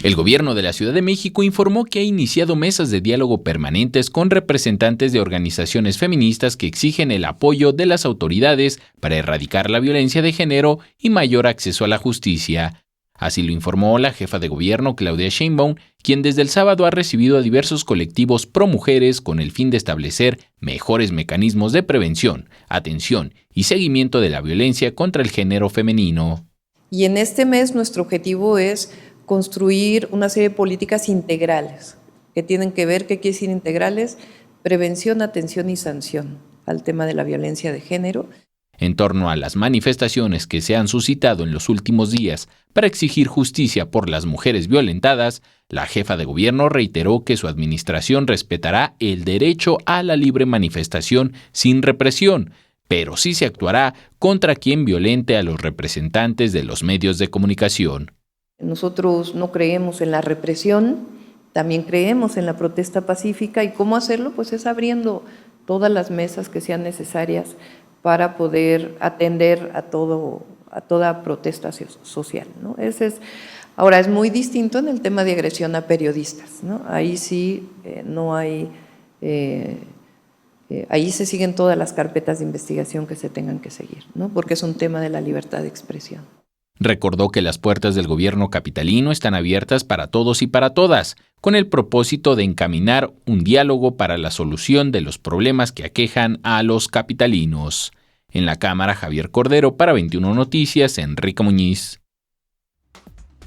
El gobierno de la Ciudad de México informó que ha iniciado mesas de diálogo permanentes con representantes de organizaciones feministas que exigen el apoyo de las autoridades para erradicar la violencia de género y mayor acceso a la justicia. Así lo informó la jefa de gobierno, Claudia Sheinbaum, quien desde el sábado ha recibido a diversos colectivos pro mujeres con el fin de establecer mejores mecanismos de prevención, atención y seguimiento de la violencia contra el género femenino. Y en este mes nuestro objetivo es construir una serie de políticas integrales que tienen que ver, ¿qué quiere decir integrales? Prevención, atención y sanción al tema de la violencia de género. En torno a las manifestaciones que se han suscitado en los últimos días para exigir justicia por las mujeres violentadas, la jefa de gobierno reiteró que su administración respetará el derecho a la libre manifestación sin represión, pero sí se actuará contra quien violente a los representantes de los medios de comunicación. Nosotros no creemos en la represión, también creemos en la protesta pacífica, y cómo hacerlo pues es abriendo todas las mesas que sean necesarias para poder atender a toda protesta social, ¿no? Ahora es muy distinto en el tema de agresión a periodistas, ¿no? Ahí sí no hay, ahí se siguen todas las carpetas de investigación que se tengan que seguir, ¿no? Porque es un tema de la libertad de expresión. Recordó que las puertas del gobierno capitalino están abiertas para todos y para todas, con el propósito de encaminar un diálogo para la solución de los problemas que aquejan a los capitalinos. En la Cámara, Javier Cordero, para 21 Noticias, Enrique Muñiz.